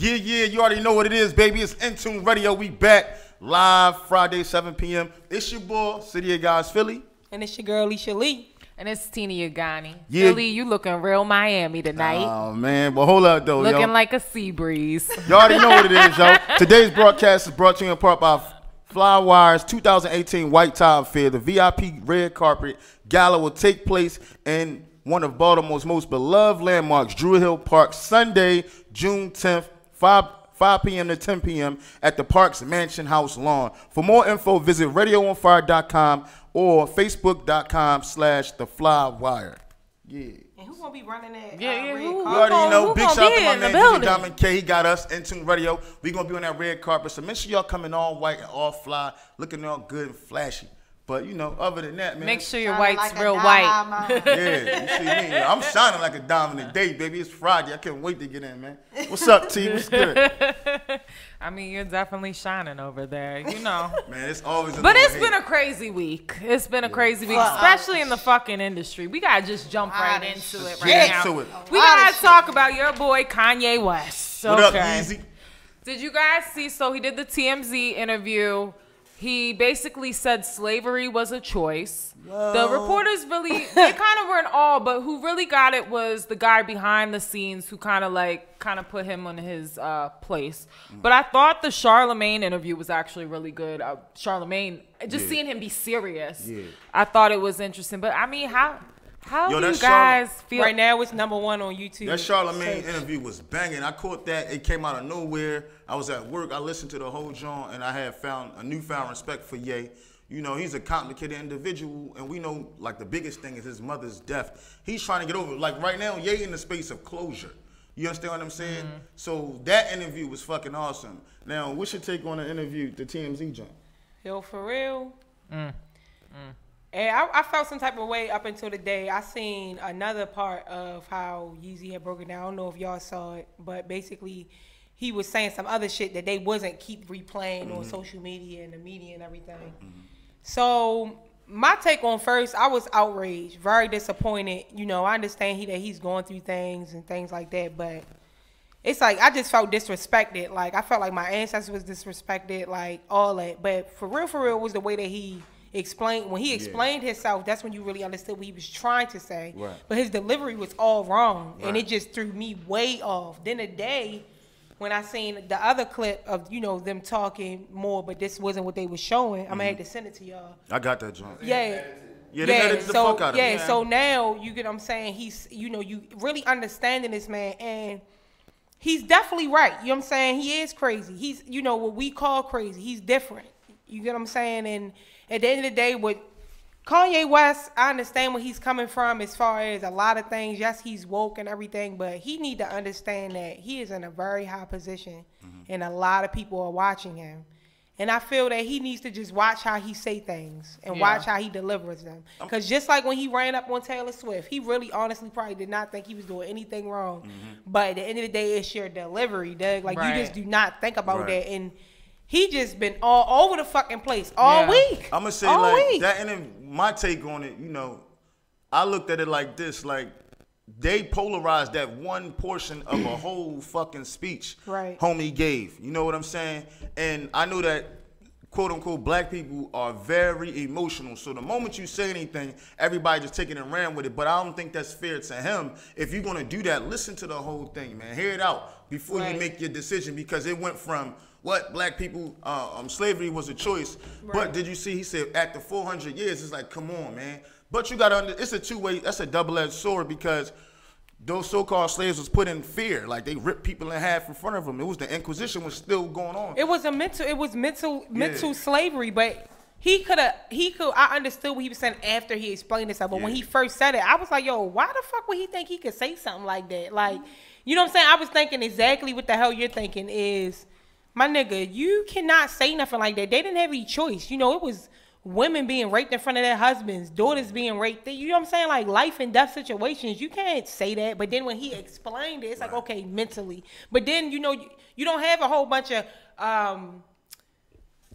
Yeah, you already know what it is, baby. It's Intune Radio. We back live Friday, 7 p.m. It's your boy, City of Guys, Philly. And it's your girl, Alicia Lee. And it's Tina Yagani. Yeah. Philly, you looking real Miami tonight. Oh, man. But hold up, though, looking yo. like a sea breeze. You already know what it is, yo. Today's broadcast is brought to you in part by Flywire's 2018 White Tie Affair. The VIP red carpet gala will take place in one of Baltimore's most beloved landmarks, Druid Hill Park, Sunday, June 10th, 5 p.m. to 10 p.m. at the Park's Mansion House lawn. For more info, visit RadioOnFire.com or Facebook.com/TheFlywire. Yeah. And who gonna be running that? Yeah, red who- You carpet? already know. who Big gonna shout out be to my in the man, building? DJ Diamond K. He got us, Intune Radio. We going to be on that red carpet. So make sure y'all coming all white and all fly, looking all good and flashy. But, you know, other than that, man. Make sure your Shining white's like a real white. diamond. Yeah, you see me. I'm shining like a diamond today, baby. It's Friday. I can't wait to get in, man. What's up, T? What's good? I mean, you're definitely shining over there, you know. Man, it's always a But little it's been a crazy week. It's been a crazy week, Fuck. especially in the fucking industry. We gotta just jump right Lot of into it shit. right now. Into it. We Lot of gotta shit. talk about your boy Kanye West. What up, Okay. Easy? Did you guys see? So he did the TMZ interview. He basically said slavery was a choice. The reporters really, they kind of were in awe, but who really got it was the guy behind the scenes who kind of put him on his place. But I thought the Charlamagne interview was actually really good. Charlamagne, just seeing him be serious, I thought it was interesting. But I mean, how Yo, do you that guys feel? Right now, it's #1 on YouTube. That Charlamagne interview was banging. I caught that. It came out of nowhere. I was at work. I listened to the whole joint, and I had found a newfound respect for Ye. You know, he's a complicated individual, and we know, like, the biggest thing is his mother's death. He's trying to get over it. Like, right now, Ye in the space of closure. You understand what I'm saying? So that interview was fucking awesome. Now, what's your take on the interview, the TMZ joint? Yo, for real. And I felt some type of way up until the day I seen another part of how Yeezy had broken down. I don't know if y'all saw it, but basically he was saying some other shit that they wasn't keep replaying on social media and the media and everything. So my take on first, I was outraged, very disappointed. You know, I understand that he's going through things and things like that, but it's like I just felt disrespected. Like I felt like my ancestors was disrespected, like all that. But for real was the way that he explained. When he explained himself, that's when you really understood what he was trying to say. Right. But his delivery was all wrong, and Right. it just threw me way off. Then the day when I seen the other clip of, you know, them talking more, but this wasn't what they was showing, I'm gonna have to send it to y'all. I got that joint. Yeah. Yeah, they edited the fuck out of it. So now you get what I'm saying, he's, you know, you really understanding this man, and he's definitely right. You know what I'm saying? He is crazy. He's, you know, what we call crazy. He's different. You get what I'm saying? And at the end of the day, with Kanye West, I understand where he's coming from as far as a lot of things. Yes, he's woke and everything, but he need to understand that he is in a very high position, and a lot of people are watching him. And I feel that he needs to just watch how he say things and watch how he delivers them. Because just like when he ran up on Taylor Swift, he really honestly probably did not think he was doing anything wrong. But at the end of the day, it's your delivery, Doug. Like, you just do not think about that. And he just been all over the fucking place all week. I'm gonna say all like week. that, and my take on it, you know, I looked at it like this: like they polarized that one portion of a whole fucking speech, homie gave. You know what I'm saying? And I know that quote unquote black people are very emotional. So the moment you say anything, everybody just take it and ran with it. But I don't think that's fair to him. If you're gonna do that, listen to the whole thing, man. Hear it out before you make your decision, because it went from what black people, slavery was a choice. But did you see, he said after 400 years, it's like, come on, man. But you gotta, it's a two-way, that's a double-edged sword, because those so-called slaves was put in fear. Like, they ripped people in half in front of them. It was, the Inquisition was still going on. It was mental slavery, but I understood what he was saying after he explained this, but when he first said it, I was like, yo, why the fuck would he think he could say something like that? Like, you know what I'm saying? I was thinking exactly what the hell you're thinking is, my nigga, you cannot say nothing like that. They didn't have any choice. You know, it was women being raped in front of their husbands, daughters being raped. You know what I'm saying? Like, life and death situations. You can't say that. But then when he explained it, it's like, okay, mentally. But then, you know, you don't have a whole bunch of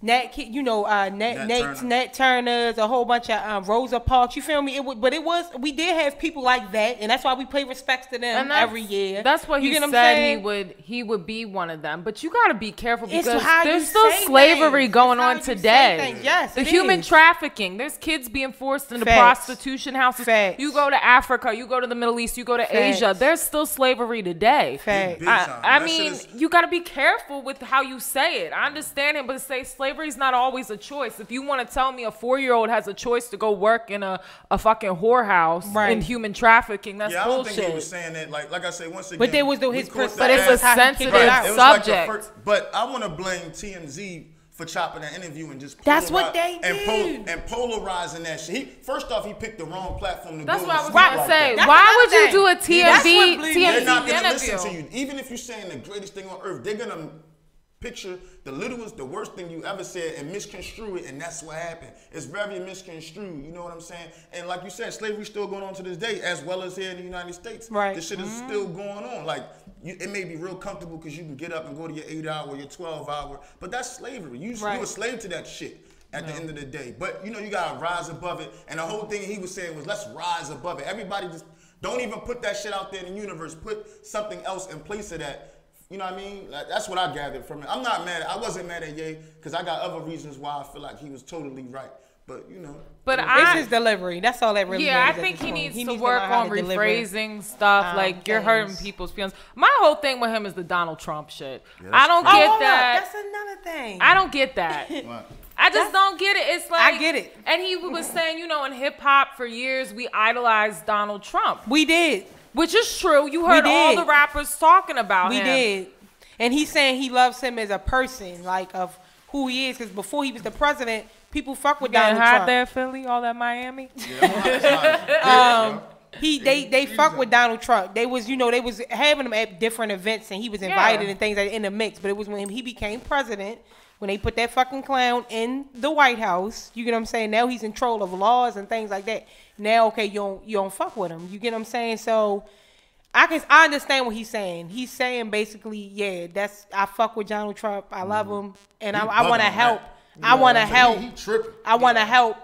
Nat Turners, a whole bunch of Rosa Parks. You feel me? We did have people like that, and that's why we pay respects to them every year. That's what he said he would be one of them. But you got to be careful because there's still slavery going on today. Yes, the human trafficking. There's kids being forced into prostitution houses. You go to Africa, you go to the Middle East, you go to Asia. There's still slavery today. I mean, you got to be careful with how you say it. I understand him, but say slavery is not always a choice. If you want to tell me a 4-year-old has a choice to go work in a fucking whorehouse in human trafficking, that's bullshit. I don't think he was saying that. Like I say, once again, but there was his but it's a sensitive subject. But I want to blame TMZ for chopping that interview and just that's what they do and polarizing that shit. First off, he picked the wrong platform to that's go. That's what I was about to say. Why would you do a TMZ They're not gonna listen to you. Even if you're saying the greatest thing on earth, they're gonna picture the littlest, the worst thing you ever said and misconstrue it, and that's what happened. It's very misconstrued, you know what I'm saying? And like you said, slavery's still going on to this day, as well as here in the United States. Right. This shit is still going on. Like, it may be real comfortable because you can get up and go to your 8-hour or your 12-hour, but that's slavery. You a slave to that shit at the end of the day. But, you know, you got to rise above it. And the whole thing he was saying was, let's rise above it. Everybody just don't even put that shit out there in the universe. Put something else in place of that. You know what I mean? Like, that's what I gathered from it. I'm not mad. I wasn't mad at Ye because I got other reasons why I feel like he was totally right. But, you know. But it's his delivery. That's all that really matters. I think he needs to work on rephrasing stuff. Like, you're hurting people's feelings. My whole thing with him is the Donald Trump shit. Yeah, I don't get that. That's another thing. I don't get that. I just don't get it. It's like I get it. And he was saying, you know, in hip hop for years we idolized Donald Trump. We did. Which is true. You heard all the rappers talking about him. We did. And he's saying he loves him as a person, like of who he is. Because before he was the president, people fuck with Donald Trump. Hot there, Philly, all that Miami. They fuck with Donald Trump. They was having him at different events, and he was invited and things like in the mix. But it was when he became president, when they put that fucking clown in the White House. You get what I'm saying? Now he's in control of laws and things like that. Now, okay, you don't fuck with him. You get what I'm saying? So I understand what he's saying. He's saying basically, I fuck with Donald Trump. I love him, and I want to help. I want to help. I want to help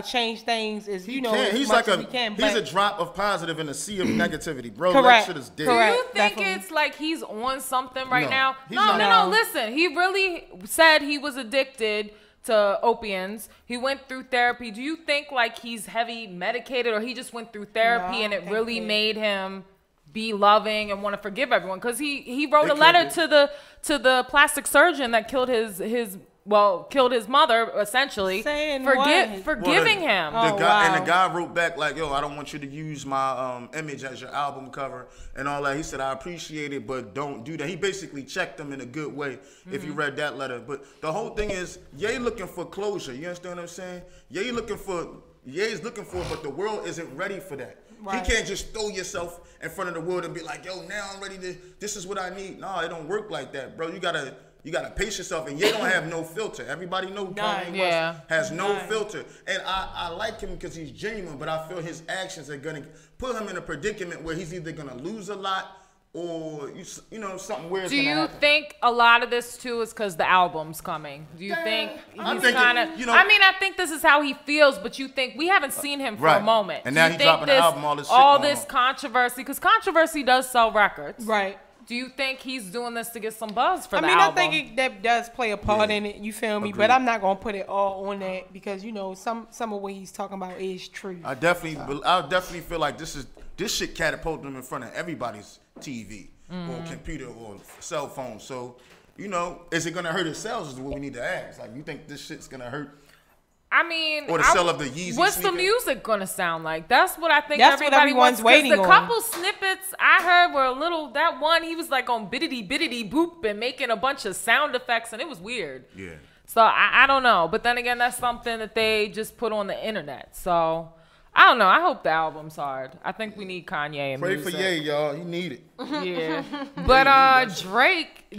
change things as he's much as we can. He's a drop of positive in a sea of negativity, bro. Correct. That shit is dead. Do you think it's like he's on something right now? No. Listen, he really said he was addicted to opiates. He went through therapy. Do you think like he's heavy medicated, or he just went through therapy and it really made him be loving and want to forgive everyone? Because he wrote a letter to the plastic surgeon that killed his mother, essentially, forgiving him. And the guy wrote back like, yo, I don't want you to use my image as your album cover and all that. He said, I appreciate it, but don't do that. He basically checked him in a good way, if you read that letter. But the whole thing is, Ye looking for closure. You understand what I'm saying? Ye's looking for it, but the world isn't ready for that. Right. He can't just throw yourself in front of the world and be like, yo, now I'm ready this is what I need. No, it don't work like that, bro. You gotta pace yourself, and you don't have no filter. Everybody know Kanye West has no filter. And I like him because he's genuine, but I feel his actions are gonna put him in a predicament where he's either gonna lose a lot or something weird. Do you think a lot of this too is because the album's coming? Do you think he's kind of? I think this is how he feels, but you think we haven't seen him for a moment. And now he's dropping an album, all this controversy, because controversy does sell records, right? Do you think he's doing this to get some buzz for the album? I think that does play a part in it. You feel me? Agreed. But I'm not gonna put it all on that because some of what he's talking about is true. I definitely feel like this shit catapulted him in front of everybody's TV or computer or cell phone. So, is it gonna hurt his sales? Is what we need to ask. Like, you think this shit's gonna hurt? Or the sale of the Yeezy What's sneaker? The music gonna sound like? That's what I think. That's what everyone's waiting on. The couple snippets I heard were a little. That one, he was like on biddity biddity boop and making a bunch of sound effects, and it was weird. Yeah. So I don't know, but then again, that's something that they just put on the internet. So I don't know. I hope the album's hard. I think we need Kanye and Pray music. for Ye, y'all. He need it. Yeah. But Drake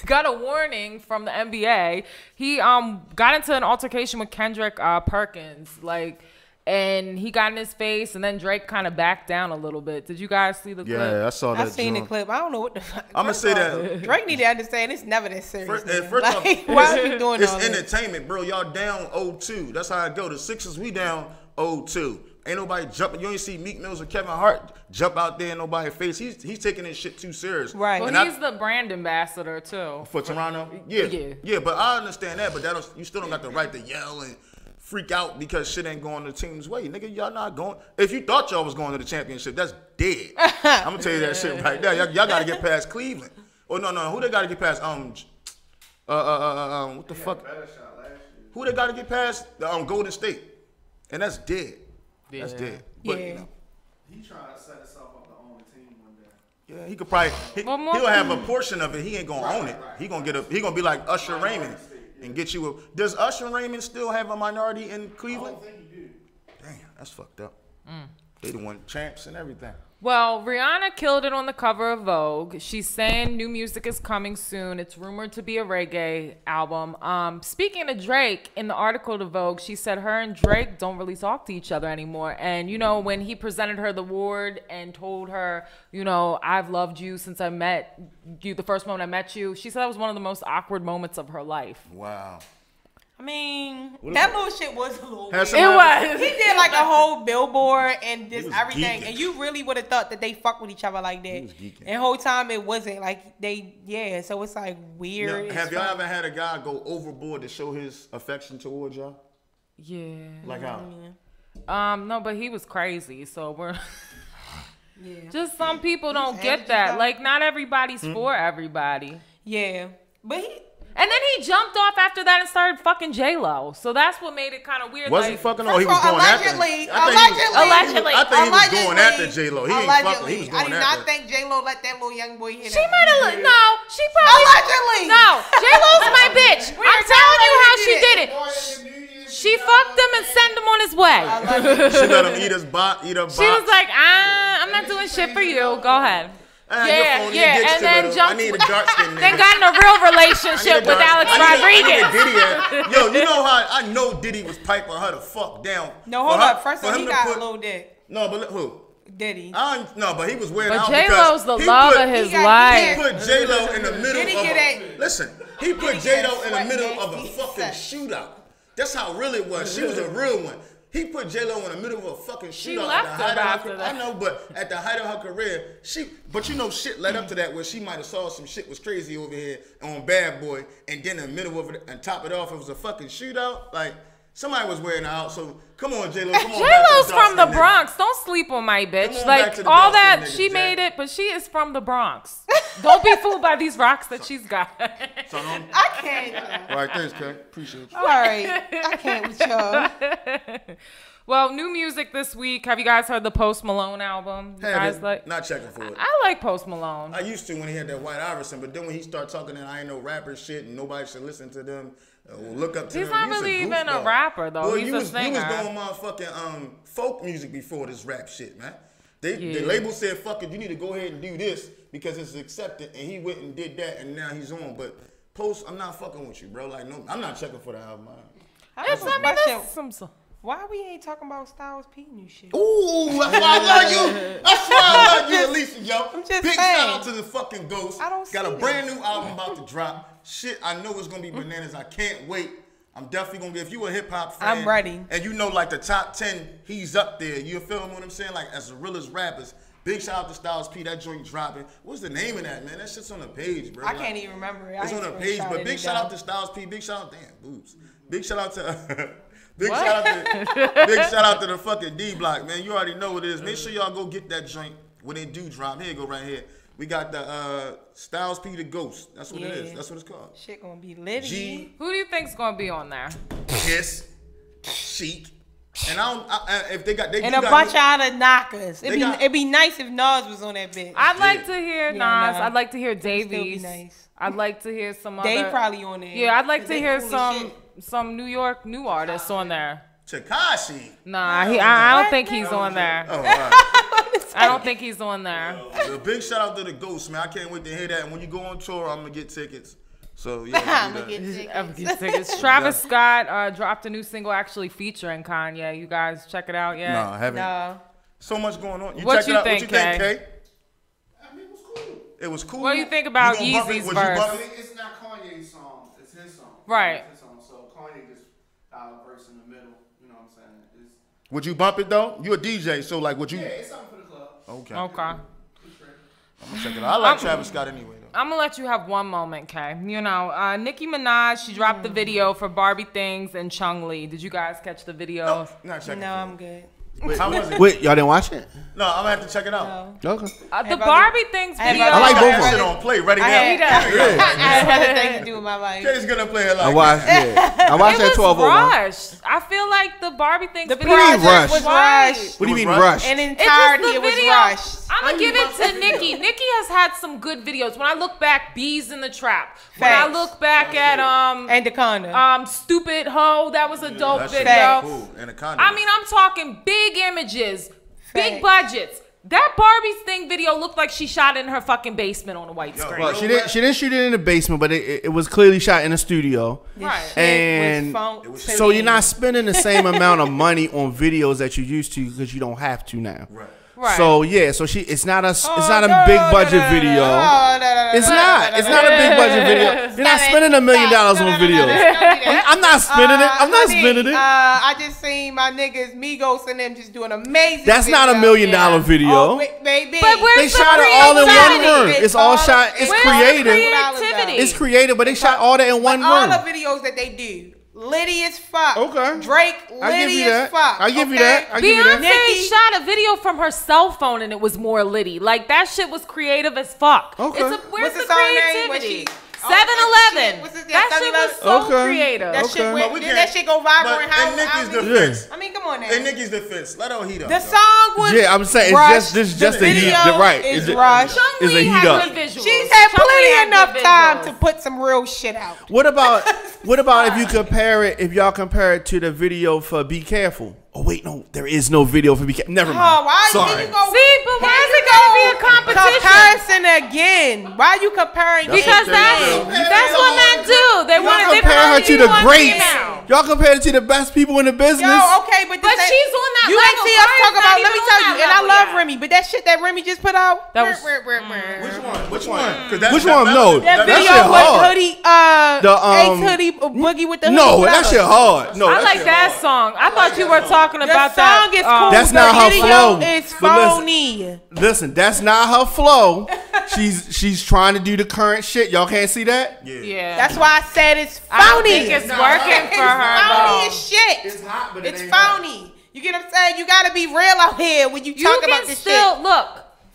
got a warning from the NBA. He got into an altercation with Kendrick Perkins. and he got in his face, and then Drake kind of backed down a little bit. Did you guys see the clip? Yeah, I saw that. I seen the clip. I don't know what the fuck. I'm gonna say that Drake need to understand it's never that serious. First like, off, why are you doing it's all entertainment, bro. Y'all down 0-2. That's how I go. The Sixers, we down 0-2. Ain't nobody jumping. You ain't see Meek Mills or Kevin Hart jump out there in nobody's face. He's taking this shit too serious. Right. Well, he's the brand ambassador too. For Toronto? Yeah. But I understand that. But you still don't got the right to yell and freak out because shit ain't going the team's way. Nigga, y'all not going. If you thought y'all was going to the championship, that's dead. I'm going to tell you that shit right there. Y'all got to get past Cleveland. Oh, no. Who they got to get past? What the fuck? Who they got to get past? Golden State. And that's dead. Yeah. That's dead. But, yeah. He trying to set himself up to own the team one day. Yeah, he could probably. He'll have a portion of it. He ain't gonna own it. He gonna be like Usher Raymond and get you a. Does Usher Raymond still have a minority in Cleveland? I don't think he do. Damn, that's fucked up. They the one champs and everything. Well, Rihanna killed it on the cover of Vogue. She's saying new music is coming soon. It's rumored to be a reggae album. Speaking of Drake, in the article to Vogue, she said her and Drake don't really talk to each other anymore. And, you know, when he presented her the award and told her, you know, I've loved you since I met you, the first moment I met you, she said that was one of the most awkward moments of her life. Wow. I mean, that little shit was a little weird. It was. He did like a whole billboard and just was everything. geeking. And you really would have thought that they fuck with each other like that. He was geeking. And the whole time it wasn't like so it's like weird. Now, have y'all ever had a guy go overboard to show his affection towards y'all? Yeah. Like how? No, but he was crazy. So we're Yeah. just some people don't get that. Like not everybody's for everybody. Yeah. But And then he jumped off after that and started fucking J-Lo. So that's what made it kind of weird. Was he fucking? Or he was going allegedly, after? Allegedly. I think he was going after J-Lo. He ain't fucking. He was I going do after. not think J-Lo let that little young boy hit She her. might have. No, she probably. Allegedly. No, J-Lo's my bitch. I'm telling you how she did it. She fucked him and sent him on his way. She let him eat her box. She was like, I'm not doing shit for you. Go ahead. Yeah, and then jumped. I need a dark skin nigga. Then got in a real relationship with Alex Rodriguez. Yo, you know how I know Diddy was piping her the fuck down. No, hold up. First of all, he got a little dick. No, but who? Diddy. No, but he was wearing But out J-Lo's the love of his life. He put J-Lo in the middle Diddy listen, he put J-Lo in the middle of a fucking shootout. That's how real it was. She was a real one. He put J-Lo in the middle of a fucking shootout. She left her after that. I know, but at the height of her career, but you know, shit led up to that where she might have saw some shit was crazy over here on Bad Boy, and then in the middle of it, and top it off, it was a fucking shootout. Like, somebody was wearing her out, so come on, J-Lo, come on. J-Lo's from the Bronx. Don't sleep on my bitch. Like, all that, she made it, but she is from the Bronx. Don't be fooled by these rocks that she's got. I can't. All right, thanks, Kay. Appreciate you. All right. I can't with y'all. Well, new music this week. Have you guys heard the Post Malone album? You guys not checking for it. I like Post Malone. I used to when he had that White Iverson, but then when he started talking that I ain't no rapper shit and nobody should listen to them, look up to He's them. not really even a rapper though. Well, He's a singer. You was doing motherfucking folk music before this rap shit, man. The label said, fuck it, you need to go ahead and do this because it's accepted, and he went and did that, and now he's on. But Post, I'm not fucking with you, bro. Like, no, I'm not checking for the album. Why we ain't talking about Styles P new shit? Ooh, that's why I love you. That's why I love you, Alicia, yo. I'm just Big saying. shout out to the fucking Ghost. I don't Got a see brand new album about to drop. Shit, I know it's gonna be bananas. I can't wait. I'm definitely gonna get, if you a hip hop fan, I'm ready. And you know, like the top 10, he's up there. You feel what I'm saying? Like as the realest rappers. Big shout out to Styles P. That joint dropping. What's the name of that, man? That shit's on the page, bro. I can't even remember it. It's on the page, but big shout out to Styles P. Big shout out, damn boobs. Big shout out to. Big shout out to the fucking D Block, man. You already know what it is. Make sure y'all go get that joint when they do drop. Here you go, right here. We got the Styles P the Ghost. That's what it is. That's what it's called. Shit gonna be lit. Who do you think's gonna be on there? Kiss, Chic, and if they got and a bunch of other knockers. It'd be nice if Nas was on that bitch. I'd like to hear Nas. Nah. I'd like to hear Davies. Nice. I'd like to hear some other. Dave probably on there. Yeah, I'd like to hear some New York new artists on there. Tekashi. Nah, I don't think he's on there. Oh, all right. I don't think he's on there. A big shout out to the Ghost, man. I can't wait to hear that. And when you go on tour, I'm gonna get tickets So yeah, I'm gonna get tickets. Travis Scott dropped a new single actually featuring Kanye. You guys check it out yet? No, I haven't. No. So much going on. What check you it out. think, What you think, Kay? Kay? I mean, it was cool. It was cool. What do you think about You gonna bump it? Yeezy's Was you verse? bump it? It's not Kanye's song. It's his song. Right. It's his song. So Kanye just verse in the middle. You know what I'm saying? Would you bump it though? You a DJ, so like, would you? Yeah, it's something for the club. Okay. Okay. I'm gonna check it out. I like Travis Scott anyway though. I'm gonna let you have one moment, Kay. You know, Nicki Minaj, she dropped the video for Barbie Things and Chung Lee. Did you guys catch the video? No, not checking. No, I'm good. How was it? Wait, y'all didn't watch it? No, I'm gonna have to check it out. No. Okay. The Barbie Things video. I like both of That them. shit on play, ready I now. had other things to do with my life. Kay's gonna play it like I watched it. I watched It that was 12:01. rushed. I feel like the Barbie Things The video project rushed? was rushed. What do you It mean was rushed? In It's just entirety, the it was video. rushed. I'm gonna give it to Nicki. Nicki has had some good videos. When I look back, Bees in the Trap. When I Facts. look back at Anaconda. Stupid Hoe, that was a dope that shit video. was cool. Anaconda. I mean, I'm talking big images, big Facts. budgets. That Barbie's Thing video looked like she shot it in her fucking basement on a white screen. Well, she didn't shoot it in the basement, but it was clearly shot in a studio. Right. And so you're not spending the same amount of money on videos that you used to because you don't have to now. Right. Right. So yeah, so it's not a big budget video. It's not a big budget video. You're not spending $1 million on videos. I'm not spending it. I'm not spending it. I just seen my niggas Migos and them just doing amazing. That's not $1 million video. Oh, baby. But where's They the shot it all in one creativity? room. It's all shot. It's Where's the creative. creativity? It's creative, but they shot all that in one All room. the videos that they do, litty as fuck. Okay. Drake, I give litty you as that. fuck. I give you okay? that. I give you that. Beyonce Nicki- shot a video from her cell phone and it was more litty. Like that shit was creative as fuck. Okay. Where's What's the the song name? When creativity? she- 7-Eleven. What's this- That shit was so Okay. creative. That shit Okay. went, But we did can't- that shit go viral But and how? in Nicki's how many- defense, I mean, come on now. in Nicki's defense, let her heat up. The though. song was Yeah, I'm saying rushed. it's just the a heat. video Right. is It's rushed. It's a Chung-Li heat had up. good visuals. She's had Chung-Li plenty had enough good time visuals. to put some real shit out. What about if you compare it? If y'all compare it to the video for "Be Careful." Oh wait, no, there is no video for "Be Careful." Never mind. Oh, why Sorry. did you go? See, but why Here is we it gotta be a competition? Comparison again. Why are you comparing? Because that's what men do. They want Y'all to compare her to the greats. Now. Y'all compare it to the best people in the business. Yo, okay, but But she's on that you level. ain't see us Brian's talk not about. Let even me on tell that you, and I level love yet. Remy, but that shit that Remy just put out. That was- Which one? 'Cause that- Which that- one? that- No, That that video shit with hard. hoodie, The, Ace hoodie boogie with the hoodie. No, that whatever. shit hard. No, I like shit that hard. song. I thought you were talking The about song that. is cool. That's the not her video flow. is But listen. phony. Listen, that's not her flow. She's trying to do the current shit. Y'all can't see that? Yeah. That's why I said it's I don't phony. think it's working for her Phony though. as shit. It's hot, but It's it ain't hot. phony. You get what I'm saying? You gotta be real out here when you You talk can about this still shit. look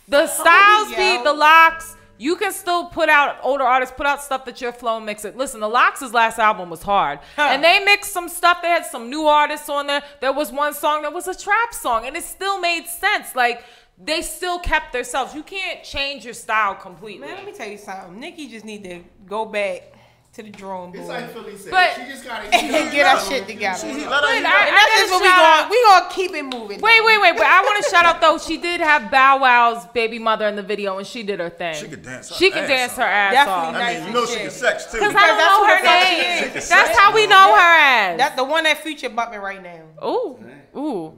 the styles yo. beat the locks. You can still put out older artists put out stuff that your flow mix it. Listen, the Locks' last album was hard, and they mixed some stuff. They had some new artists on there. There was one song that was a trap song, and it still made sense. Like they still kept themselves. You can't change your style completely. Man, let me tell you something. Nikki just need to go back to the drawing board It's like Philly said. But- She just gotta and get our shit together. Let her But heat I- up. And that's just what we gonna keep it moving. Wait. But I want to shout out though. She did have Bow Wow's baby mother in the video, and she did her thing. She could dance her She could ass dance off. her ass Definitely off. I mean, you know she can sex too. Because I don't that's know who her the fuck she name. is. That's how we know her as. That's the one that Future bumping right now. Ooh.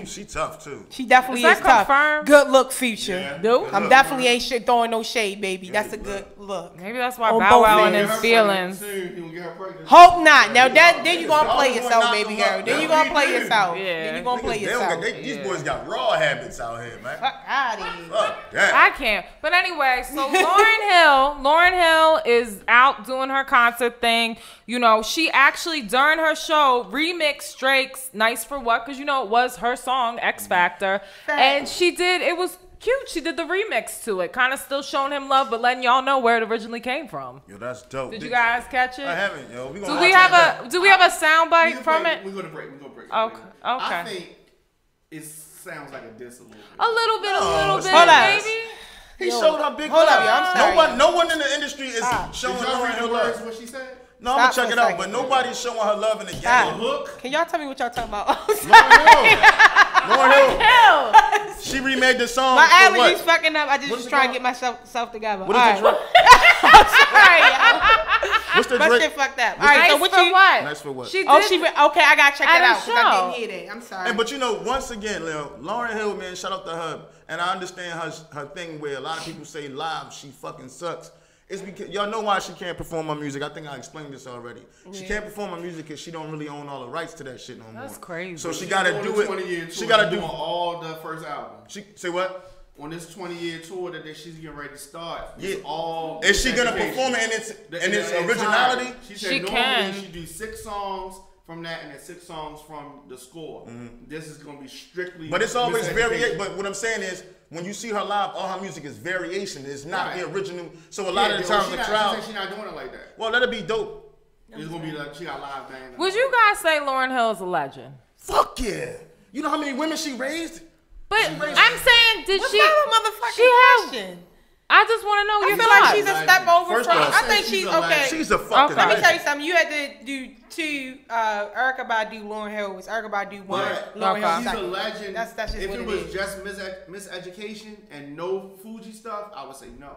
She tough too. She definitely Is is that tough. confirmed? Good look, Future. Yeah. Nope. I'm definitely ain't shit throwing no shade, baby. That's a good look. Maybe that's why On Bow both Wow and ends. his feelings. Hope not. Now that then you gonna play yourself, baby girl. Then you gonna play yourself. Yeah. Then you gonna play Niggas, they don't yourself. got- these boys got raw habits out here, man. Fuck out of here. Fuck that. I can't. But anyway, so Lauryn Hill is out doing her concert thing. You know, she actually during her show remixed Drake's "Nice for What" because you know it was her song X Factor, and she did. It was cute. She did the remix to it, kind of still showing him love, but letting y'all know where it originally came from. Yo, that's dope. Did you guys catch it? I haven't, yo. We gonna Do we watch have a sound bite from it? We're gonna break. Okay. I think it sounds like a diss a little bit. A little bit, Hold up. maybe. He showed her big Hold love. up, yo, I'm sorry. No one in the industry is showing Did y'all Lauryn read Hill the words? love. What she said? No, I'm gonna Stop check for it a out, second. but nobody's showing her love in the game. Stop. Hook. Can y'all tell me what y'all talking about? Lauryn Hill, she remade the song. My for allergies what? fucking up. I just What's was it trying to called? get myself together. What All is it? right. Sorry, y'all. What's the But Drake? shit fucked up. All right, so Nice for what? Nice for what? She did. okay, I gotta check At that a out because I show. didn't hear that. I'm sorry. But you know, once again, Lil, Lauryn Hill, man, shout out to her. And I understand her thing where a lot of people say live, she fucking sucks. It's because y'all know why she can't perform her music. I think I explained this already. She can't perform her music because she don't really own all the rights to that shit no more. That's crazy. So she gotta do it. She gotta do all the first album. She say what? On this 20-year tour that she's getting ready to start, Yeah. all Is she gonna perform it in its originality? She said She normally can. she do 6 songs from that and then 6 songs from the score. This is gonna be strictly. But it's always Miseducation. variation. But what I'm saying is, when you see her live, all her music is variation. It's not the original. So a lot of the times the crowd. She's not doing it like that. Well, let it be dope. It's gonna be like she got live band. Would you guys say Lauryn Hill is a legend? Fuck yeah. You know how many women she raised? But I'm saying, did What's she? that motherfucking She have. question? I just want to know I your feel thoughts. like she's a step over First from. off, I think she's she's a legend. okay. She's a fucking Let me legend. tell you something. You had to do 2. Erykah Badu, Lauryn Hill was Erykah Badu 1. But Lauryn Hill she's a second. legend. That's just if what it it was is. just Miseducation and no Fuji stuff, I would say no.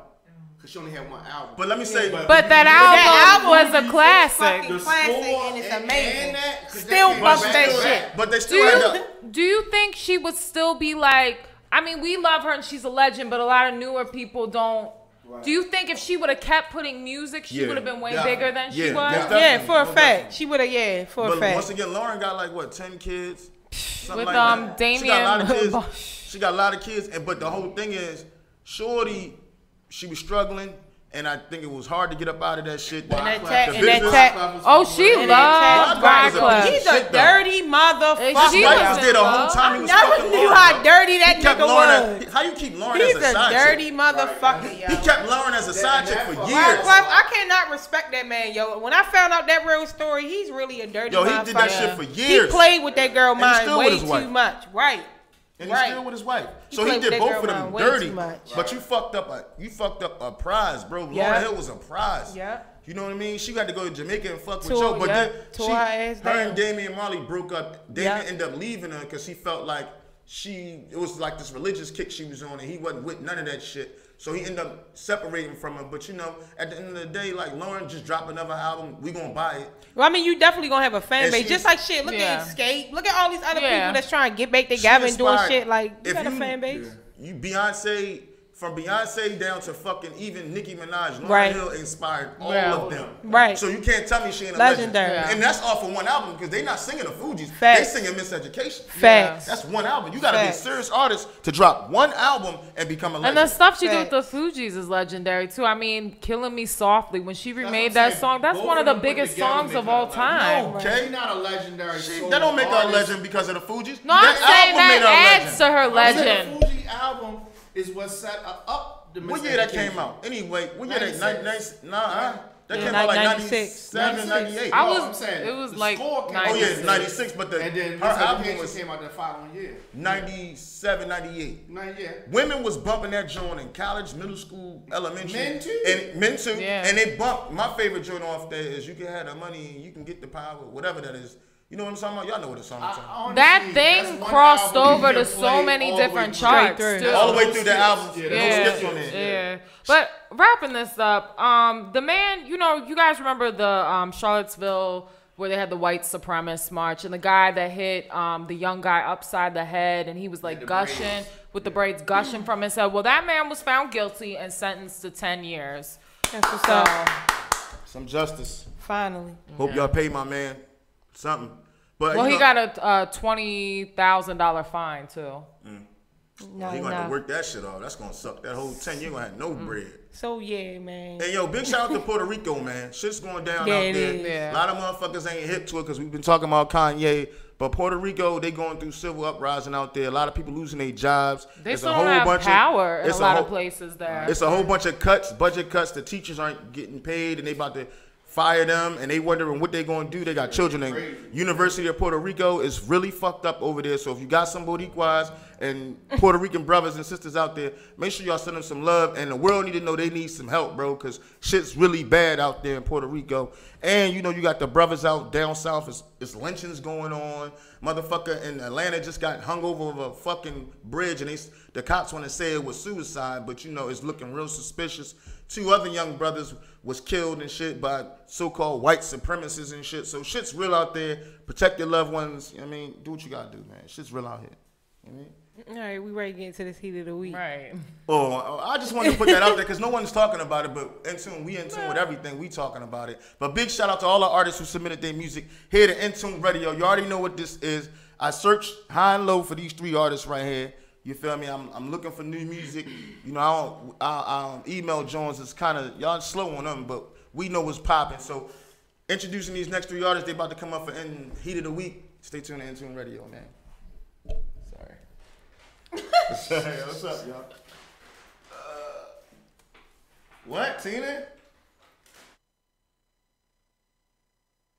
Because she only had 1 album. But let me say, But that album was a classic. Fucking The classic score and it's and amazing. that, 'cause Still that came bump back that to shit. back. but they still had Do you think she would still be like? I mean, we love her and she's a legend, but a lot of newer people don't. Right. Do you think if she would have kept putting music, she Yeah, would have been way definitely. bigger than she Yeah, was? definitely. Yeah, for a No, fact. definitely. She would have, for a But fact. once again, Lauren got like what, 10 kids? Something With, like that. Damien She got a lot of kids. Bosch. She got a lot of kids, but the whole thing is, Shorty, she was struggling, and I think it was hard to get up out of that shit. And that The tech, and that business- tech. Oh, she And loved that tech- Wyclef. He's a Shit, though. dirty motherfucker. She Wife was was in there the whole love. time I he was never fucking knew Lauren, how bro. dirty that He kept nigga Lauren was. how you keep Lauren He's as a a side dirty chick? motherfucker, He yo. kept Lauren as a side chick for years. I cannot respect that man, yo. When I found out that real story, he's really a dirty Yo, motherfucker. he did that shit for He years. played with that girl he's mind still way with his too wife. much. Right. And he's Right. still with his wife. He So he played did with both that of girl them mind way dirty. too much. But you fucked up a prize, bro. Yeah. Lauryn Hill was a prize. Yeah. You know what I mean? She got to go to Jamaica and fuck with Tore- Joe. But yeah, then tore her ass her down. and Damian Marley broke up. Damian Yeah. ended up leaving her because he felt like it was like this religious kick she was on, and he wasn't with none of that shit. So he ended up separating from her. But you know, at the end of the day, like Lauren just dropped another album, we gonna buy it. Well, I mean, you definitely gonna have a fan And base. she's- Just like shit. Look Yeah. at Escape. Look at all these other Yeah. people that's trying to get back together and doing inspired- shit. Like, you if got a you- fan base. You Beyonce, from Beyonce down to fucking even Nicki Minaj, Lauryn Right. Hill inspired all Yeah. of them. Right. So you can't tell me she ain't a Legendary. legend. And that's off of one album because they not singing the Fugees. Facts. They singing Miseducation. Facts. That's one album. You gotta be a Facts. serious artist to drop one album and become a And legend. the stuff she did with Facts. the Fugees is legendary too. I mean, "Killing Me Softly" when she That's remade what I'm that saying. song, that's Both one of of the them put biggest together songs make of her all a time. No. Okay. She's not a legendary. That don't make her a artist. legend because of the Fugees. No, I'm That saying album made her a that legend. adds to her I'm saying legend. The Fuji album is what set up the What year that Miseducation. came out? Anyway, what year that? 96. That Yeah, came out like 96. 97, 98. I No, was- I'm saying it was the like score came 96. Oh yeah, 96, but And then her album Miseducation was came out the following year. 97, 98. Not yet. Women was bumping that joint in college, middle school, elementary. Men too? And men too. Yeah. And they bumped. My favorite joint off there is "You Can Have the Money and You Can Get the Power," whatever that is. You know what I'm talking about? Y'all know what the song is. That Honestly, thing that's one crossed album over you to can so play many all the way different through. charts. through. Still. All the way through the skips. album. Yeah, There's no skips on there. Yeah. But wrapping this up, the man, you know, you guys remember the Charlottesville where they had the white supremacist march and the guy that hit the young guy upside the head and he was like gushing braids. with the braids gushing from his head. Well, that man was found guilty and sentenced to 10 years. That's what's So, up. Some justice. Finally. Hope y'all pay my man something. But well, you he know, got a $20,000 fine too. No, he gonna have no. to work that shit off. That's gonna suck. That whole 10 years gonna have no bread. So yeah, man. Hey yo, big shout out to Puerto Rico, man. Shit's going down Yeah, out it there. is. Yeah. A lot of motherfuckers ain't hip to it because we've been talking about Kanye. But Puerto Rico, they going through civil uprising out there. A lot of people losing their jobs. They It's still a whole don't have bunch power in a it's lot whole- of places there. It's a whole bunch of cuts, budget cuts. The teachers aren't getting paid, and they about to fire them, and they wondering what they gonna do. They got children. And University of Puerto Rico is really fucked up over there. So if you got some Boricuas and Puerto Rican brothers and sisters out there, make sure y'all send them some love. And the world need to know they need some help, bro, because shit's really bad out there in Puerto Rico. And, you know, you got the brothers out down south. It's lynchings going on. Motherfucker in Atlanta just got hung over a fucking bridge, and the cops want to say it was suicide, but, you know, it's looking real suspicious. 2 other young brothers was killed and shit by so-called white supremacists and shit. So shit's real out there. Protect your loved ones. I mean, do what you gotta do, man. Shit's real out here. You know what I mean? All right, we ready to get into this heat of the week. Right. Oh, I just wanted to put that out there because no one's talking about it, but we in tune with everything. We talking about it. But big shout out to all the artists who submitted their music here to In Tune Radio. You already know what this is. I searched high and low for these 3 artists right here. You feel me? I'm looking for new music. You know, I email Jones. It's kind of, y'all slow on them, but we know what's popping. So introducing these next 3 artists, they about to come up for Heat of the Week. Stay tuned to In Tune Radio, man. Sorry, what's up, y'all? What, Tina?